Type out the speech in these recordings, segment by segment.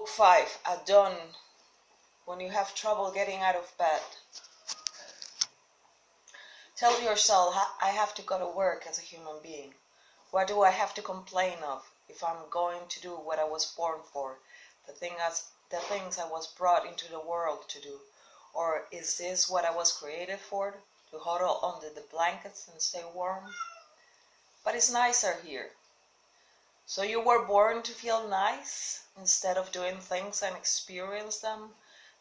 Book 5, at dawn, when you have trouble getting out of bed. Tell yourself, I have to go to work as a human being. What do I have to complain of if I'm going to do what I was born for, the things I was brought into the world to do? Or is this what I was created for, to huddle under the blankets and stay warm? But it's nicer here. So you were born to feel nice instead of doing things and experience them?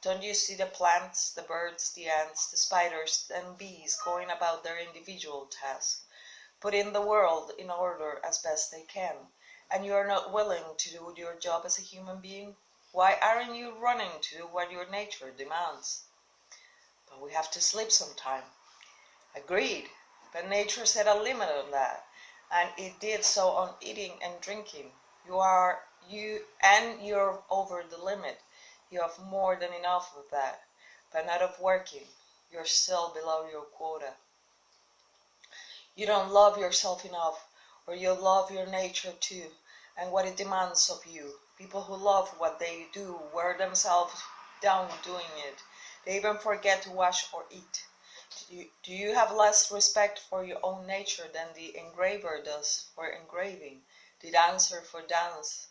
Don't you see the plants, the birds, the ants, the spiders and bees going about their individual tasks, putting the world in order as best they can, and you are not willing to do your job as a human being? Why aren't you running to do what your nature demands? But we have to sleep sometime. Agreed, but nature set a limit on that, and it did so on eating and drinking. You're over the limit. You have more than enough of that, but not of working. You're still below your quota. You don't love yourself enough, or you love your nature too, and what it demands of you. People who love what they do wear themselves down doing it. They even forget to wash or eat. Do you have less respect for your own nature than the engraver does for engraving, the dancer for dance,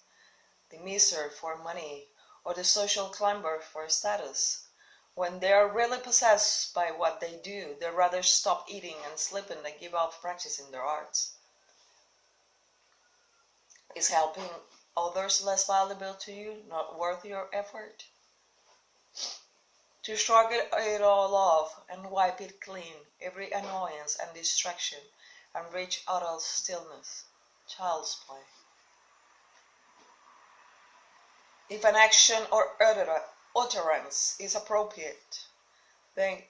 the miser for money, or the social climber for status? When they are really possessed by what they do, they rather stop eating and sleeping than give up practicing their arts. Is helping others less valuable to you, not worth your effort? To shrug it all off and wipe it clean, every annoyance and distraction, and reach utter stillness. Child's play. If an action or utterance is appropriate, then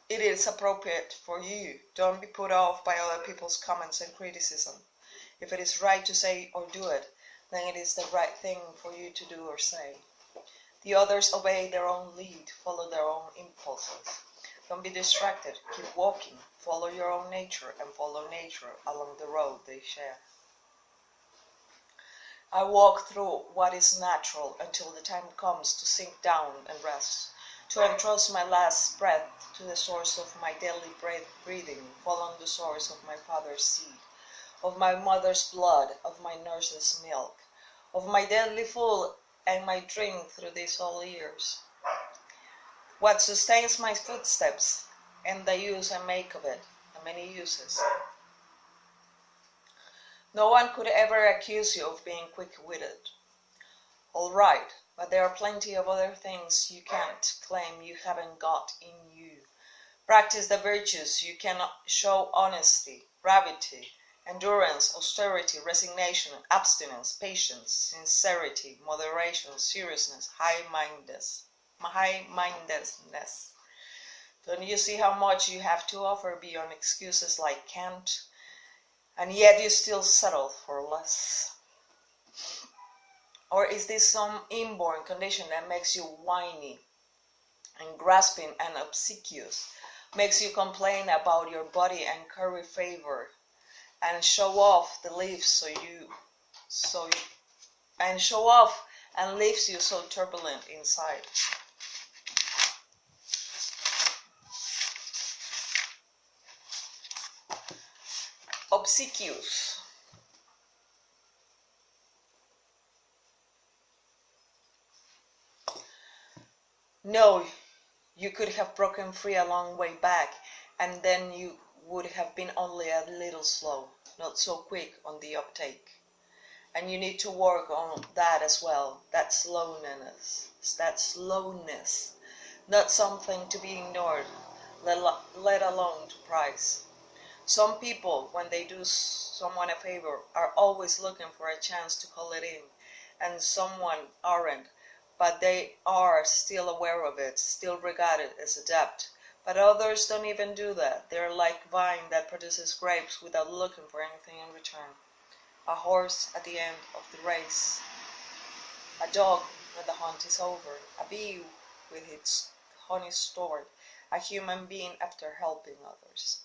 it is appropriate for you. Don't be put off by other people's comments and criticism. If it is right to say or do it, then it is the right thing for you to do or say. The others obey their own lead, follow their own impulses. Don't be distracted, keep walking, follow your own nature, and follow nature along the road they share. I walk through what is natural until the time comes to sink down and rest, to entrust my last breath to the source of my daily breathing, following the source of my father's seed, of my mother's blood, of my nurse's milk, of my daily food and my drink through these all years. What sustains my footsteps and the use I make of it, the many uses. No one could ever accuse you of being quick-witted. All right, but there are plenty of other things you can't claim you haven't got in you. Practice the virtues you cannot show: honesty, gravity, endurance, austerity, resignation, abstinence, patience, sincerity, moderation, seriousness, high-mindedness. Don't you see how much you have to offer beyond excuses like can't? And yet you still settle for less. Or is this some inborn condition that makes you whiny and grasping and obsequious, makes you complain about your body and curry favor, and show off the leaves and leaves you so turbulent inside? Obsequious. No, you could have broken free a long way back, and then you would have been only a little slow, not so quick on the uptake. And you need to work on that as well, that slowness, not something to be ignored, let alone to prize. Some people, when they do someone a favor, are always looking for a chance to call it in, and someone aren't, but they are still aware of it, still regard it as a debt. But others don't even do that. They're like vine that produces grapes without looking for anything in return. A horse at the end of the race, a dog when the hunt is over, a bee with its honey stored, a human being after helping others.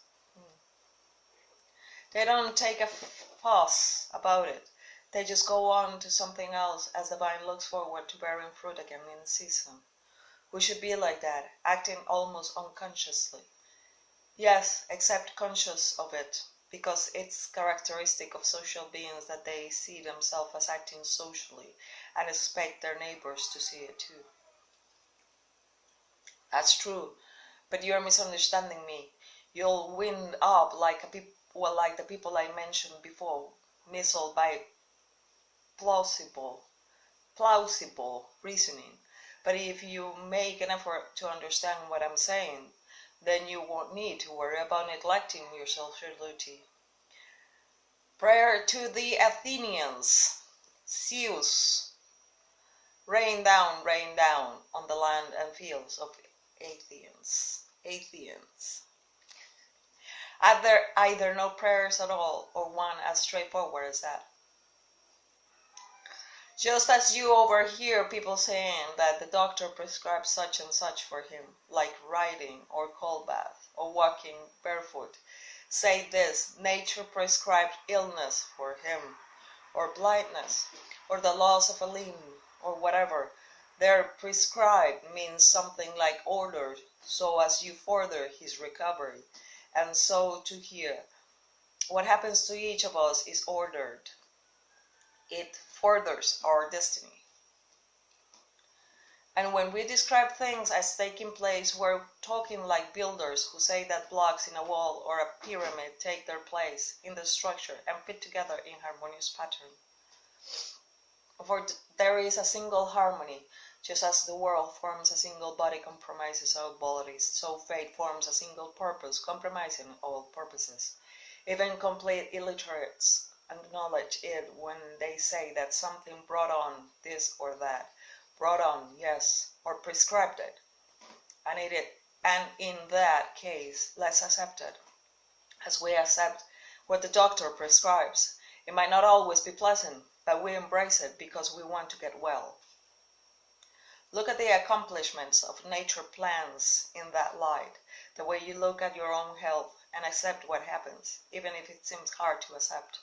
They don't take a fuss about it. They just go on to something else as the vine looks forward to bearing fruit again in season. We should be like that, acting almost unconsciously. Yes, except conscious of it, because it's characteristic of social beings that they see themselves as acting socially and expect their neighbors to see it too. That's true, but you're misunderstanding me. You'll wind up like the people I mentioned before, misled by plausible reasoning. But if you make an effort to understand what I'm saying, then you won't need to worry about neglecting your social duty. Prayer to the Athenians. Zeus, rain down on the land and fields of Athens. Either no prayers at all, or one as straightforward as that. Just as you overhear people saying that the doctor prescribes such and such for him, like riding or cold bath or walking barefoot, say this: nature prescribed illness for him, or blindness, or the loss of a limb, or whatever. Their prescribed means something like ordered, so as you further his recovery. And so to here, what happens to each of us is ordered. It furthers our destiny. And when we describe things as taking place, we're talking like builders who say that blocks in a wall or a pyramid take their place in the structure and fit together in harmonious pattern. For there is a single harmony, just as the world forms a single body compromises all bodies, so fate forms a single purpose compromising all purposes. Even complete illiterates acknowledge it when they say that something brought on this or that. Brought on, yes, or prescribed it. And in that case, let's accept it, as we accept what the doctor prescribes. It might not always be pleasant, but we embrace it because we want to get well. Look at the accomplishments of nature plans in that light, the way you look at your own health and accept what happens, even if it seems hard to accept.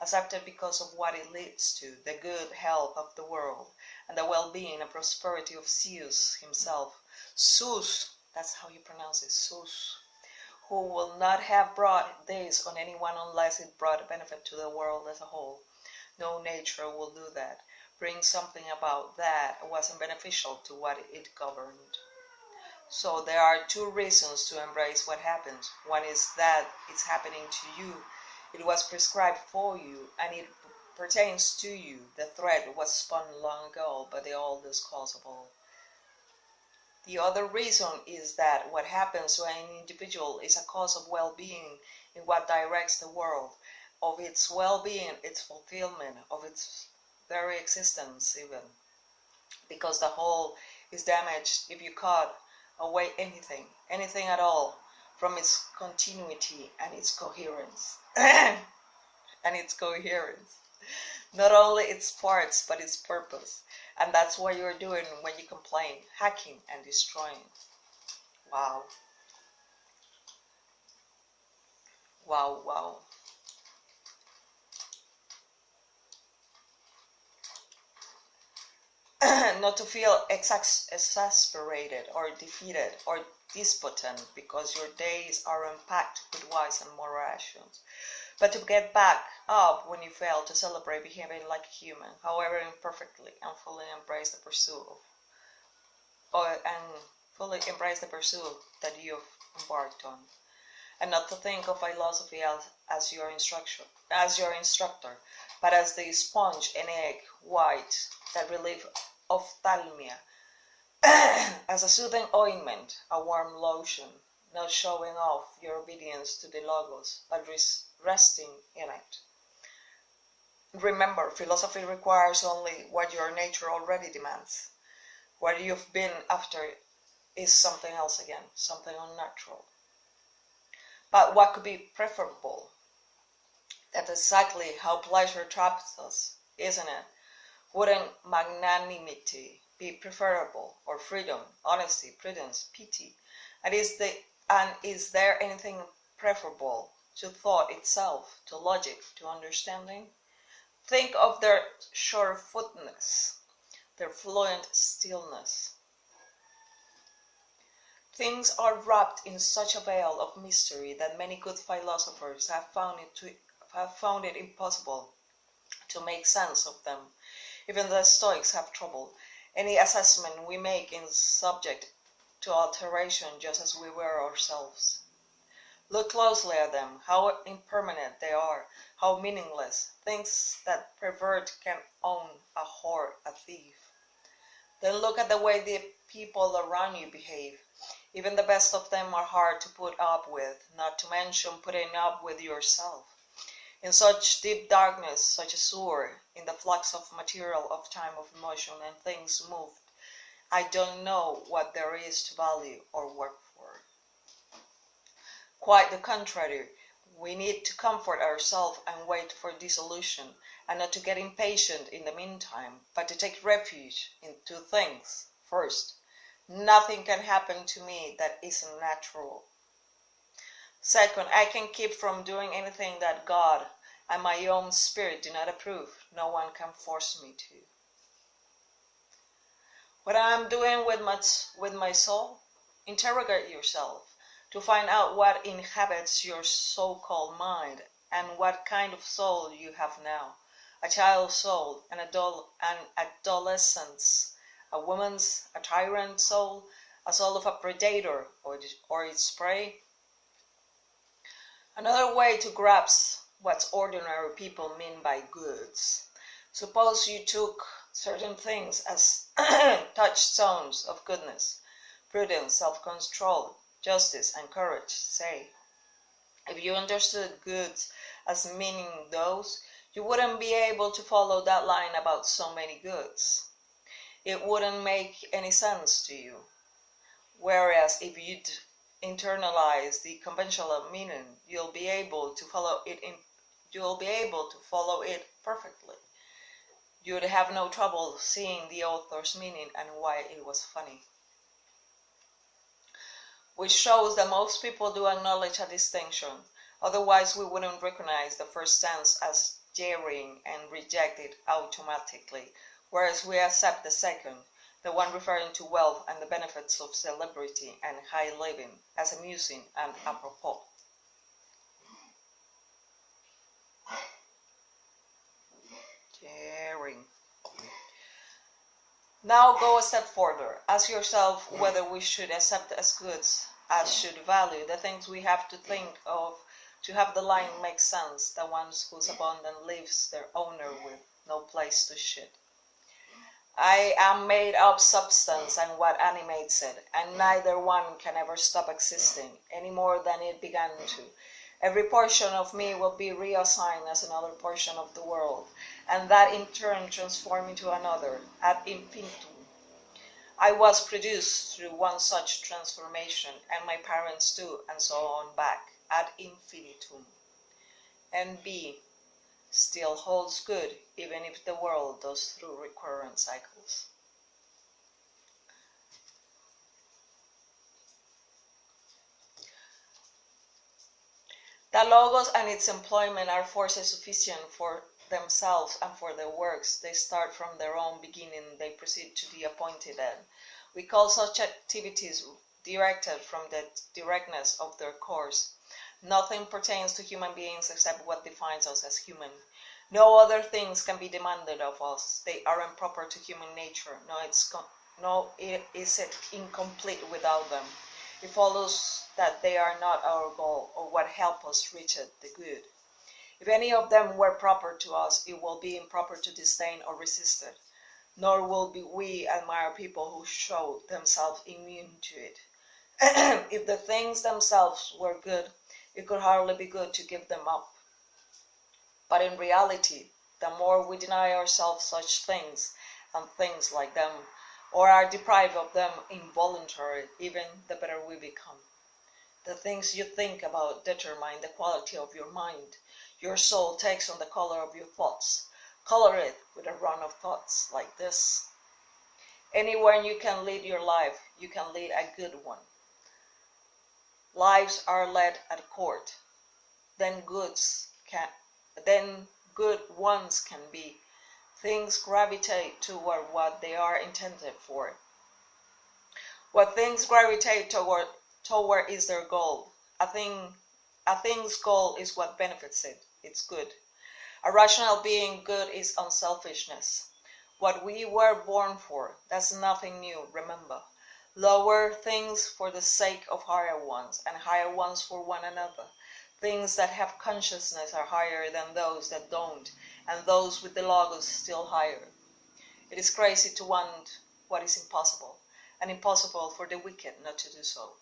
Accept it because of what it leads to, the good health of the world, and the well-being and prosperity of Zeus himself. Zeus, that's how you pronounce it, Zeus, who will not have brought this on anyone unless it brought benefit to the world as a whole. No nature will do that. Bring something about that wasn't beneficial to what it governed. So there are two reasons to embrace what happens. One is that it's happening to you. It was prescribed for you, and it pertains to you. The thread was spun long ago by the oldest cause of all. The other reason is that what happens to an individual is a cause of well-being in what directs the world, of its well-being, its fulfillment, of its very existence even. Because the whole is damaged if you cut away anything at all, from its continuity and its coherence. Not only its parts, but its purpose. And that's what you're doing when you complain, hacking and destroying. Wow. Not to feel exasperated or defeated or despotent because your days are unpacked with wise and moral actions, but to get back up when you fail, to celebrate behaving like a human, however imperfectly, and fully embrace the pursuit that you've embarked on, and not to think of philosophy as your instructor, but as the sponge and egg white that relieve ophthalmia, as a soothing ointment, a warm lotion, not showing off your obedience to the Logos, but resting in it. Remember, philosophy requires only what your nature already demands. What you've been after is something else again, something unnatural. But what could be preferable? That's exactly how pleasure traps us, isn't it? Wouldn't magnanimity be preferable, or freedom, honesty, prudence, pity? And is there anything preferable to thought itself, to logic, to understanding? Think of their sure-footedness, their fluent stillness. Things are wrapped in such a veil of mystery that many good philosophers have found it impossible to make sense of them. Even the Stoics have trouble. Any assessment we make is subject to alteration, just as we were ourselves. Look closely at them, how impermanent they are, how meaningless, things that pervert can own, a whore, a thief. Then look at the way the people around you behave. Even the best of them are hard to put up with, not to mention putting up with yourself. In such deep darkness, such a sewer, in the flux of material, of time, of emotion, and things moved, I don't know what there is to value or work for. Quite the contrary, we need to comfort ourselves and wait for dissolution, and not to get impatient in the meantime, but to take refuge in two things. First, nothing can happen to me that isn't natural. Second, I can keep from doing anything that God and my own spirit do not approve. No one can force me to. What I am doing with my soul? Interrogate yourself to find out what inhabits your so-called mind and what kind of soul you have now. A child's soul, an adolescent's, a woman's, a tyrant soul, a soul of a predator or its prey. Another way to grasp what ordinary people mean by goods. Suppose you took certain things as touchstones of goodness, prudence, self-control, justice, and courage, say. If you understood goods as meaning those, you wouldn't be able to follow that line about so many goods. It wouldn't make any sense to you. Whereas if you'd internalize the conventional meaning, you'll be able to follow it perfectly. You'd have no trouble seeing the author's meaning and why it was funny. Which shows that most people do acknowledge a distinction, otherwise we wouldn't recognize the first sense as jeering and reject it automatically, whereas we accept the second, the one referring to wealth and the benefits of celebrity and high living, as amusing and apropos. Jeering. Now go a step further. Ask yourself whether we should accept as goods, as should value, the things we have to think of to have the line make sense, the ones whose abundance leaves their owner with no place to shit. I am made of substance and what animates it, and neither one can ever stop existing, any more than it began to. Every portion of me will be reassigned as another portion of the world, and that in turn transform into another, ad infinitum. I was produced through one such transformation, and my parents too, and so on back, ad infinitum. And B still holds good, even if the world does through recurrent cycles. The logos and its employment are forces sufficient for themselves and for their works. They start from their own beginning, they proceed to the appointed end. We call such activities directed from the directness of their course. Nothing pertains to human beings except what defines us as human. No other things can be demanded of us. They are improper to human nature, nor is it incomplete without them. It follows that they are not our goal or what help us reach it, the good. If any of them were proper to us, it will be improper to disdain or resist it, nor will we admire people who show themselves immune to it. If the things themselves were good, it could hardly be good to give them up. But in reality, the more we deny ourselves such things and things like them, or are deprived of them involuntarily, even the better we become. The things you think about determine the quality of your mind. Your soul takes on the color of your thoughts. Color it with a run of thoughts like this. Anywhere you can lead your life, you can lead a good one. Lives are led at court. Then good ones can be. Things gravitate toward what they are intended for. What things gravitate toward is their goal. A thing's goal is what benefits it. It's good. A rational being good is unselfishness. What we were born for, that's nothing new, remember. Lower things for the sake of higher ones, and higher ones for one another. Things that have consciousness are higher than those that don't, and those with the logos still higher. It is crazy to want what is impossible, and impossible for the wicked not to do so.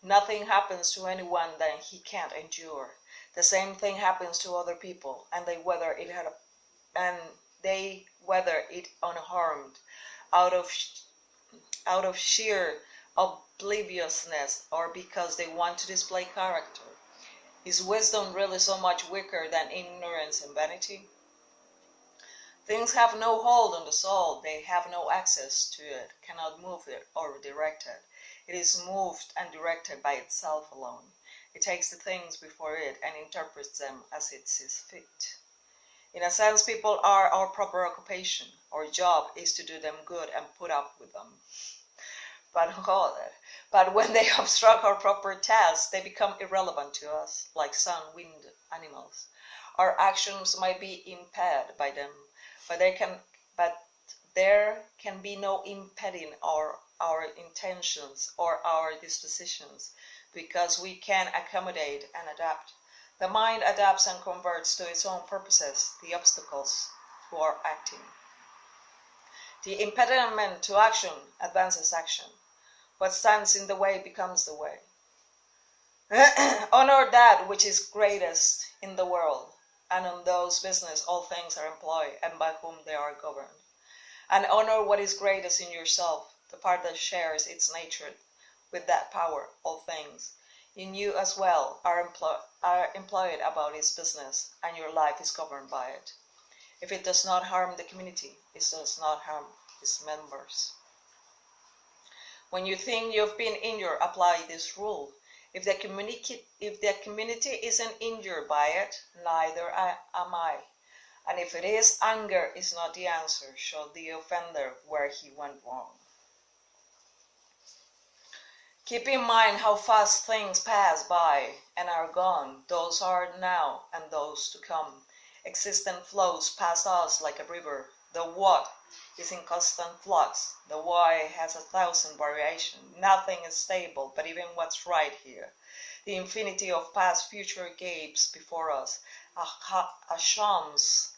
Nothing happens to anyone that he can't endure. The same thing happens to other people, and they weather it unharmed, out of sheer obliviousness, or because they want to display character. Is wisdom really so much weaker than ignorance and vanity? Things have no hold on the soul, they have no access to it, cannot move it or direct it. It is moved and directed by itself alone. It takes the things before it and interprets them as it sees fit. In a sense, people are our proper occupation. Our job is to do them good and put up with them. But when they obstruct our proper tasks, they become irrelevant to us, like sun, wind, animals. Our actions might be impaired by them, but there can be no impeding our intentions or our dispositions, because we can accommodate and adapt. The mind adapts and converts to its own purposes the obstacles to our acting. The impediment to action advances action. What stands in the way becomes the way. Honor that which is greatest in the world, and on those business all things are employed, and by whom they are governed. And honor what is greatest in yourself, the part that shares its nature with that power, all things. In you as well are employed about its business, and your life is governed by it. If it does not harm the community, it does not harm its members. When you think you've been injured, apply this rule. If the community isn't injured by it, neither am I. And if it is, anger is not the answer. Show the offender where he went wrong. Keep in mind how fast things pass by and are gone. Those are now and those to come. Existence flows past us like a river. The what is in constant flux. The why has 1,000 variations. Nothing is stable, but even what's right here. The infinity of past future gapes before us, a shams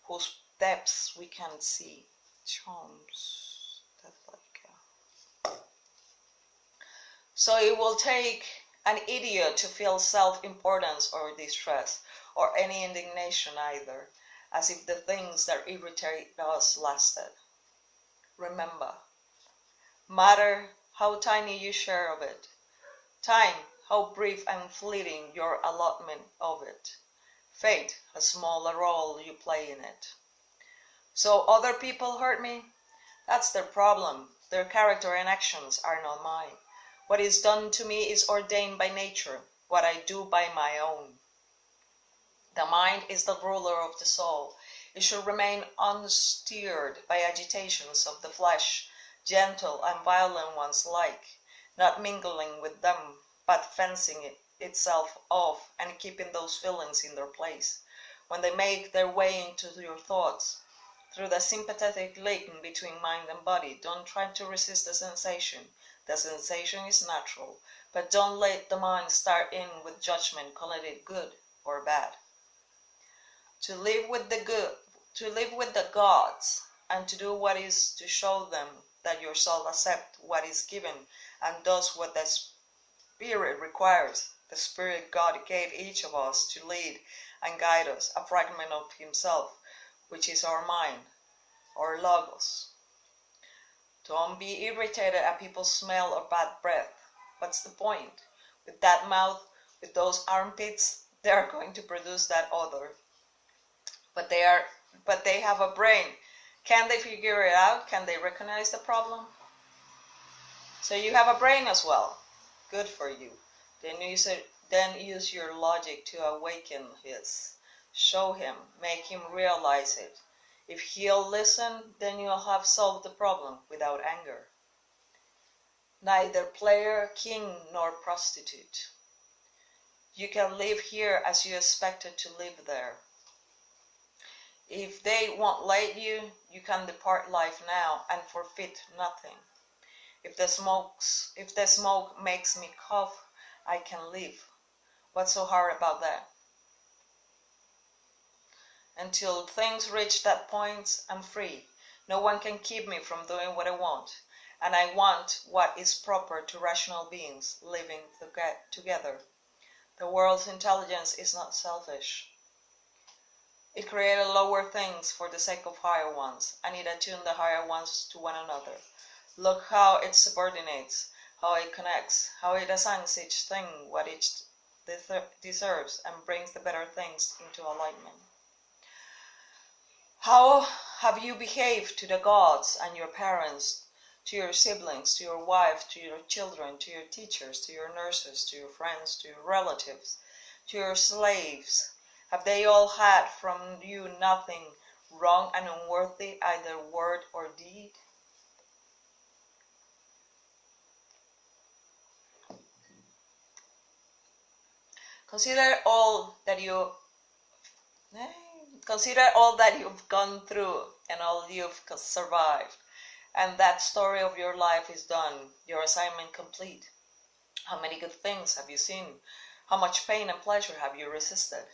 whose depths we can't see. Shams. So it will take an idiot to feel self-importance or distress, or any indignation either, as if the things that irritate us lasted. Remember, matter how tiny you share of it, time, how brief and fleeting your allotment of it, fate, how small a role you play in it. So other people hurt me? That's their problem. Their character and actions are not mine. What is done to me is ordained by nature, what I do by my own. The mind is the ruler of the soul. It should remain unsteered by agitations of the flesh, gentle and violent ones alike, not mingling with them, but fencing itself off and keeping those feelings in their place. When they make their way into your thoughts, through the sympathetic link between mind and body, don't try to resist the sensation. The sensation is natural, but don't let the mind start in with judgment, calling it good or bad. To live with the gods, and to do what is to show them that your soul accepts what is given and does what the Spirit requires. The Spirit God gave each of us to lead and guide us, a fragment of Himself, which is our mind, our logos. Don't be irritated at people's smell or bad breath. What's the point? With that mouth, with those armpits, they are going to produce that odor. But they have a brain. Can they figure it out? Can they recognize the problem? So you have a brain as well. Good for you. Then use your logic to awaken his. Show him, make him realize it. If he'll listen, then you'll have solved the problem without anger. Neither player, king, nor prostitute. You can live here as you expected to live there. If they won't let you, you can depart life now and forfeit nothing. If the smoke makes me cough, I can live. What's so hard about that? Until things reach that point, I'm free. No one can keep me from doing what I want. And I want what is proper to rational beings living together. The world's intelligence is not selfish. It created lower things for the sake of higher ones, and it attuned the higher ones to one another. Look how it subordinates, how it connects, how it assigns each thing what each deserves and brings the better things into alignment. How have you behaved to the gods and your parents, to your siblings, to your wife, to your children, to your teachers, to your nurses, to your friends, to your relatives, to your slaves? Have they all had from you nothing wrong and unworthy, either word or deed? Consider all that you've gone through and all you've survived. And that story of your life is done, your assignment complete. How many good things have you seen? How much pain and pleasure have you resisted?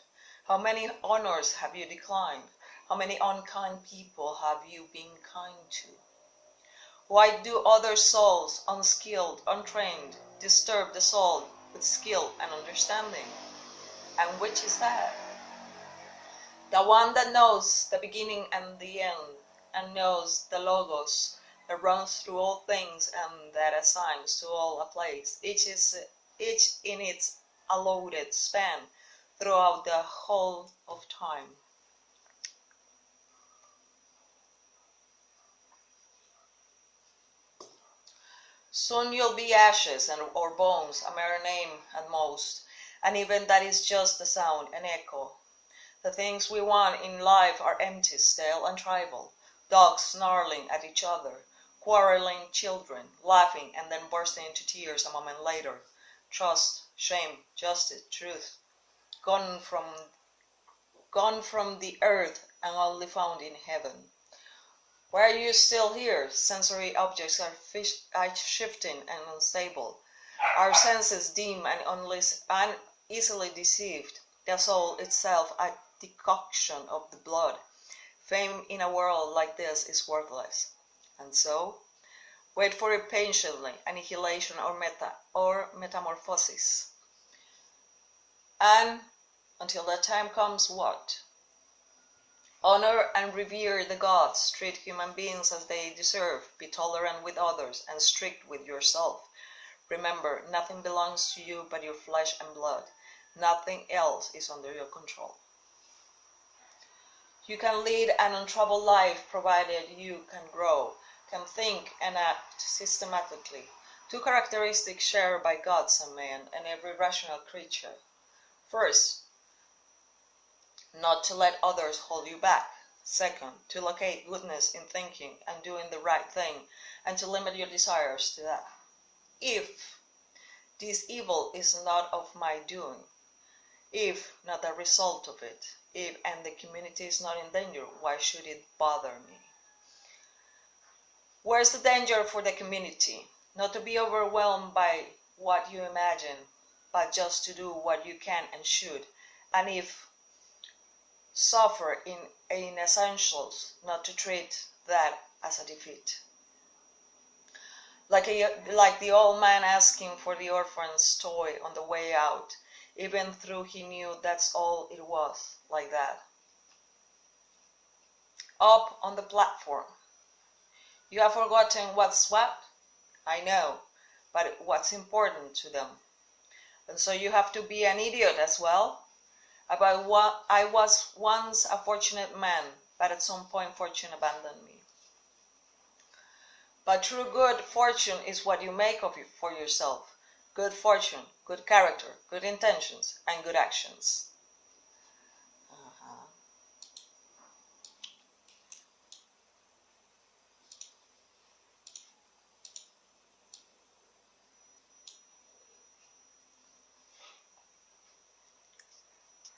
How many honors have you declined? How many unkind people have you been kind to? Why do other souls, unskilled, untrained, disturb the soul with skill and understanding? And which is that? The one that knows the beginning and the end, and knows the logos that runs through all things and that assigns to all a place, each in its allotted span throughout the whole of time. Soon you'll be ashes or bones, a mere name at most, and even that is just a sound, an echo. The things we want in life are empty, stale, and tribal. Dogs snarling at each other, quarreling children, laughing and then bursting into tears a moment later. Trust, shame, justice, truth, gone from the earth and only found in heaven. Why are you still here? Sensory objects are shifting and unstable. Our senses dim and easily deceived. The soul itself a decoction of the blood. Fame in a world like this is worthless. And so, wait for it patiently, annihilation or metamorphosis. And until that time comes, what? Honor and revere the gods, treat human beings as they deserve, be tolerant with others, and strict with yourself. Remember, nothing belongs to you but your flesh and blood. Nothing else is under your control. You can lead an untroubled life provided you can grow, can think and act systematically. Two characteristics shared by gods and man and every rational creature. First, not to let others hold you back. Second, to locate goodness in thinking and doing the right thing, and to limit your desires to that. If this evil is not of my doing, if not a result of it, and the community is not in danger, why should it bother me? Where's the danger for the community? Not to be overwhelmed by what you imagine, but just to do what you can and should, and if suffer in essentials, not to treat that as a defeat. Like the old man asking for the orphan's toy on the way out, even though he knew that's all it was, like that. Up on the platform. You have forgotten what's what? I know, but what's important to them. And so you have to be an idiot as well? About what I was once a fortunate man, but at some point fortune abandoned me. But true good fortune is what you make of it for yourself. Good fortune, good character, good intentions, and good actions.